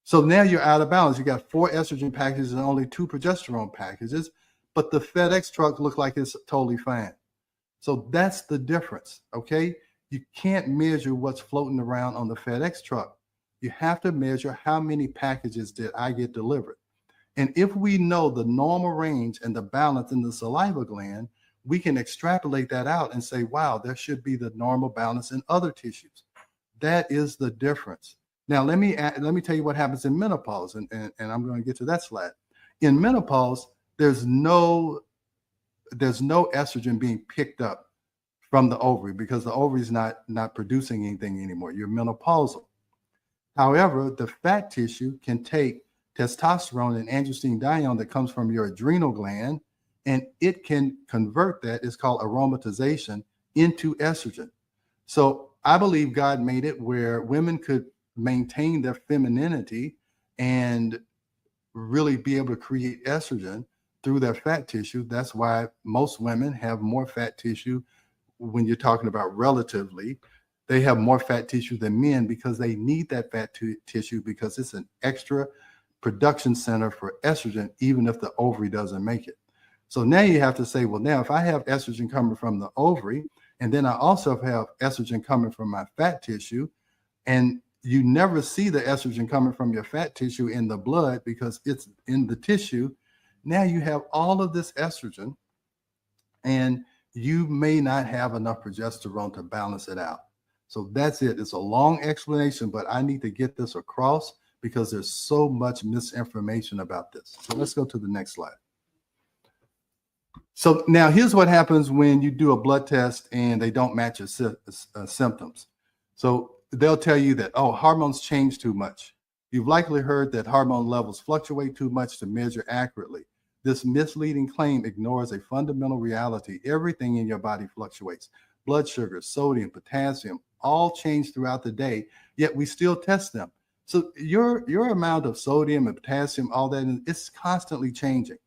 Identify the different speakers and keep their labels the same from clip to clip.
Speaker 1: So now you're out of balance. You got 4 estrogen packages and only 2 progesterone packages, but the FedEx truck looked like it's totally fine. So that's the difference, okay? You can't measure what's floating around on the FedEx truck. You have to measure how many packages did I get delivered. And if we know the normal range and the balance in the saliva gland, we can extrapolate that out and say, wow, there should be the normal balance in other tissues. That is the difference. Now, let me tell you what happens in menopause, and I'm going to get to that slide. In menopause, there's no estrogen being picked up from the ovary because the ovary is not producing anything anymore. You're menopausal. However, the fat tissue can take testosterone and androstenedione that comes from your adrenal gland, and it can convert that. It's called aromatization into estrogen. So I believe God made it where women could maintain their femininity and really be able to create estrogen through their fat tissue. That's why most women have more fat tissue when you're talking about relatively. They have more fat tissue than men because they need that fat tissue because it's an extra production center for estrogen, even if the ovary doesn't make it. So now you have to say, well, now if I have estrogen coming from the ovary, and then I also have estrogen coming from my fat tissue, and you never see the estrogen coming from your fat tissue in the blood because it's in the tissue. Now you have all of this estrogen, and you may not have enough progesterone to balance it out. So that's it. It's a long explanation, but I need to get this across because there's so much misinformation about this. So let's go to the next slide. So now here's what happens when you do a blood test and they don't match your symptoms. So they'll tell you that, oh, hormones change too much. You've likely heard that hormone levels fluctuate too much to measure accurately. This misleading claim ignores a fundamental reality. Everything in your body fluctuates. Blood sugar, sodium, potassium, all change throughout the day, yet we still test them. So your amount of sodium and potassium, all that, it's constantly changing.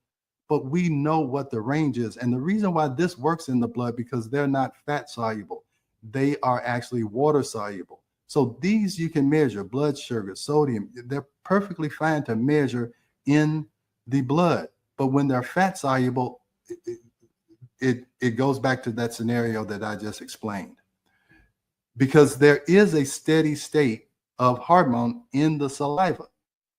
Speaker 1: But we know what the range is. And the reason why this works in the blood, because they're not fat soluble. They are actually water soluble. So these you can measure, blood sugar, sodium, they're perfectly fine to measure in the blood. But when they're fat soluble, it goes back to that scenario that I just explained. Because there is a steady state of hormone in the saliva.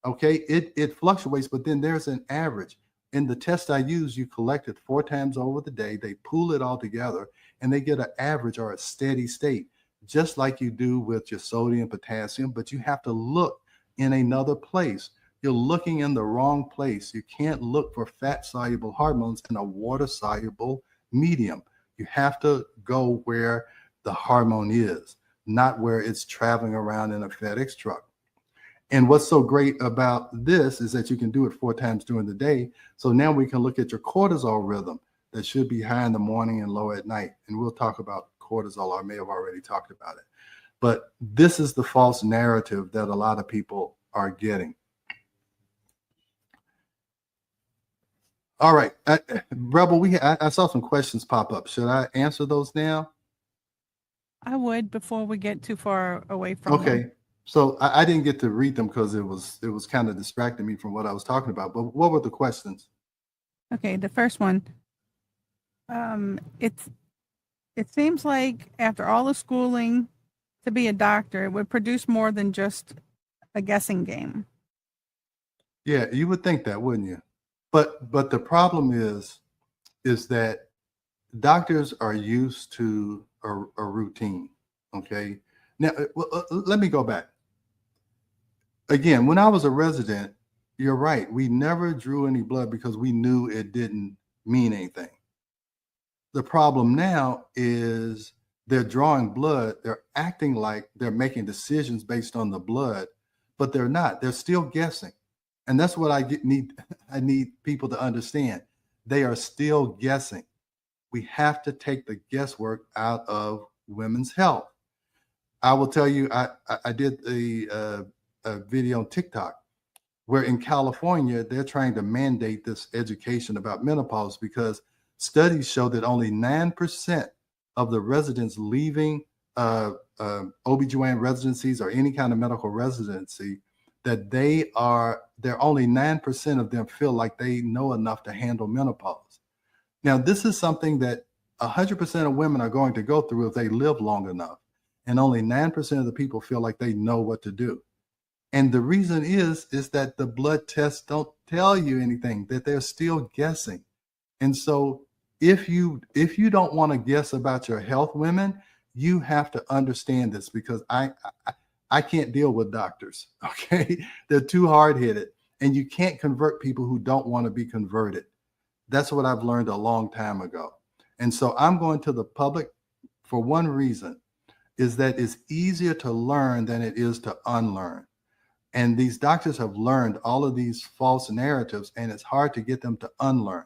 Speaker 1: Okay, it fluctuates, but then there's an average. In the test I use, you collect it 4 times over the day. They pool it all together, and they get an average or a steady state, just like you do with your sodium, potassium. But you have to look in another place. You're looking in the wrong place. You can't look for fat-soluble hormones in a water-soluble medium. You have to go where the hormone is, not where it's traveling around in a FedEx truck. And what's so great about this is that you can do it 4 times during the day. So now we can look at your cortisol rhythm that should be high in the morning and low at night. And we'll talk about cortisol. I may have already talked about it. But this is the false narrative that a lot of people are getting. All right, Rebel, I saw some questions pop up. Should I answer those now?
Speaker 2: I would before we get too far away from
Speaker 1: Okay.
Speaker 2: them.
Speaker 1: So I didn't get to read them because it was kind of distracting me from what I was talking about. But what were the questions?
Speaker 2: Okay, the first one. It seems like after all the schooling to be a doctor, it would produce more than just a guessing game.
Speaker 1: Yeah, you would think that, wouldn't you? But the problem is that doctors are used to a routine. Okay. Now, let me go back. Again, when I was a resident, you're right. We never drew any blood because we knew it didn't mean anything. The problem now is they're drawing blood. They're acting like they're making decisions based on the blood, but they're not. They're still guessing. And that's what I need people to understand. They are still guessing. We have to take the guesswork out of women's health. I will tell you, I did a video on TikTok where in California, they're trying to mandate this education about menopause because studies show that only 9% of the residents leaving OBGYN residencies or any kind of medical residency that they're only 9% of them feel like they know enough to handle menopause. Now, this is something that 100% of women are going to go through if they live long enough. And only 9% of the people feel like they know what to do. And the reason is that the blood tests don't tell you anything, that they're still guessing. And so if you don't want to guess about your health, women, you have to understand this, because I can't deal with doctors. Okay. They're too hard-headed, and you can't convert people who don't want to be converted. That's what I've learned a long time ago. And so I'm going to the public for one reason, is that it's easier to learn than it is to unlearn. And these doctors have learned all of these false narratives, and it's hard to get them to unlearn.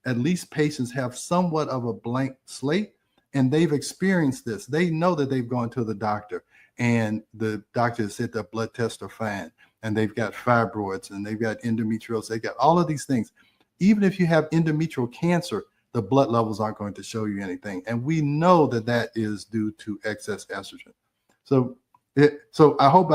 Speaker 1: At least patients have somewhat of a blank slate, and they've experienced this. They know that they've gone to the doctor, and the doctor said their blood tests are fine, and they've got fibroids, and they've got endometriosis. They got all of these things. Even if you have endometrial cancer, the blood levels aren't going to show you anything. And we know that that is due to excess estrogen. So I hope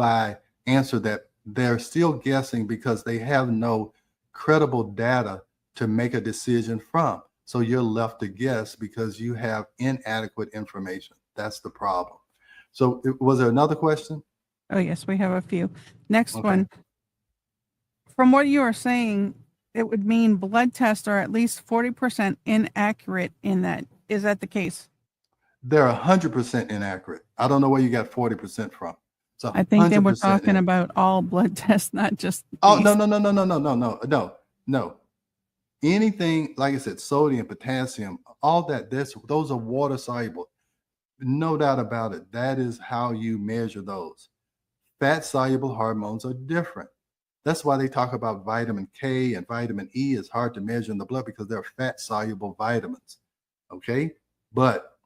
Speaker 1: I answered that. They're still guessing because they have no credible data to make a decision from. So you're left to guess because you have inadequate information. That's the problem. So was there another question?
Speaker 2: Oh, yes, we have a few. Next
Speaker 1: Okay.
Speaker 2: one. From what you are saying, it would mean blood tests are at least 40% inaccurate in that. Is that the case?
Speaker 1: They're 100% inaccurate. I don't know where you got 40% from. So
Speaker 2: I think they were talking about all blood tests, not just
Speaker 1: Oh,
Speaker 2: these.
Speaker 1: no. Anything, like I said, sodium, potassium, all that, those are water soluble. No doubt about it. That is how you measure those. Fat soluble hormones are different. That's why they talk about vitamin K and vitamin E is hard to measure in the blood, because they're fat soluble vitamins. Okay. But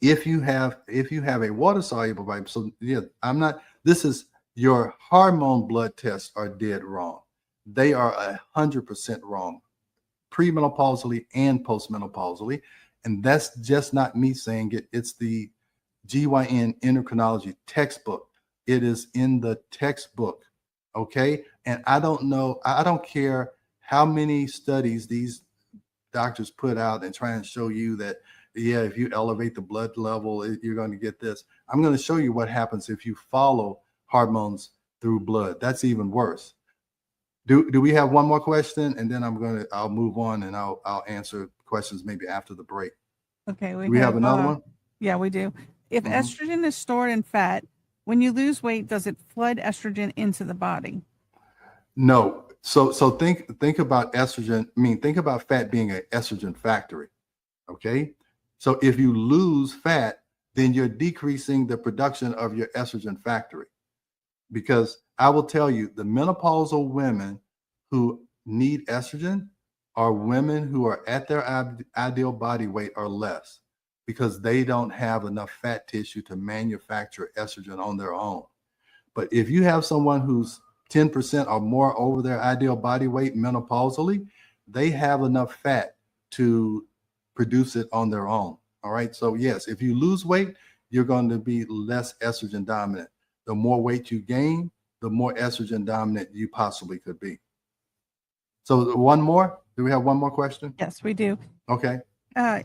Speaker 1: if you have a water soluble vitamin, so yeah, this is your hormone blood tests are dead wrong. They are 100% wrong, premenopausally and postmenopausally. And that's just not me saying it. It's the GYN endocrinology textbook. It is in the textbook. Okay. And I don't care how many studies these doctors put out and try and show you that, yeah, if you elevate the blood level, you're going to get this. I'm going to show you what happens if you follow hormones through blood. That's even worse. Do we have one more question? And then I'll move on, and I'll answer questions maybe after the break.
Speaker 2: Okay.
Speaker 1: Do we have another one?
Speaker 2: Yeah, we do. If estrogen is stored in fat, when you lose weight, does it flood estrogen into the body?
Speaker 1: No. So think about estrogen. Think about fat being an estrogen factory. Okay. So if you lose fat, then you're decreasing the production of your estrogen factory. Because I will tell you, the menopausal women who need estrogen are women who are at their ideal body weight or less, because they don't have enough fat tissue to manufacture estrogen on their own. But if you have someone who's 10% or more over their ideal body weight menopausally, they have enough fat to produce it on their own. All right. So yes, if you lose weight, you're going to be less estrogen dominant. The more weight you gain, the more estrogen dominant you possibly could be. So one more? Do we have one more question?
Speaker 2: Yes, we do.
Speaker 1: Okay.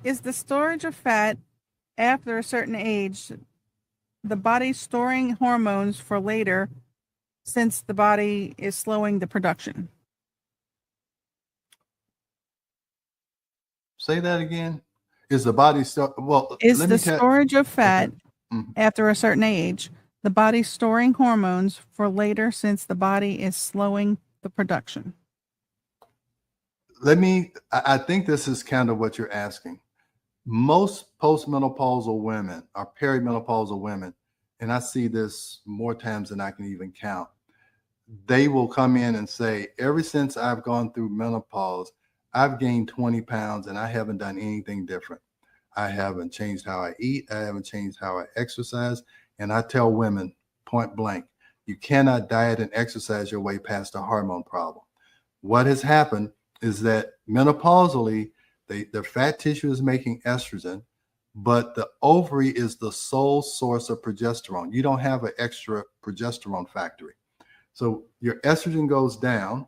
Speaker 2: Is the storage of fat after a certain age, the body storing hormones for later, since the body is slowing the production?
Speaker 1: Say that again. Is the body still, well,
Speaker 2: Is
Speaker 1: let
Speaker 2: the
Speaker 1: me tell
Speaker 2: storage of fat
Speaker 1: Mhm.
Speaker 2: after a certain age, the body storing hormones for later, since the body is slowing the production?
Speaker 1: I think this is kind of what you're asking. Most postmenopausal women or perimenopausal women, and I see this more times than I can even count, they will come in and say, ever since I've gone through menopause, I've gained 20 pounds and I haven't done anything different. I haven't changed how I eat. I haven't changed how I exercise. And I tell women point blank, you cannot diet and exercise your way past a hormone problem. What has happened is that menopausally, their fat tissue is making estrogen. but the ovary is the sole source of progesterone. You don't have an extra progesterone factory. So your estrogen goes down,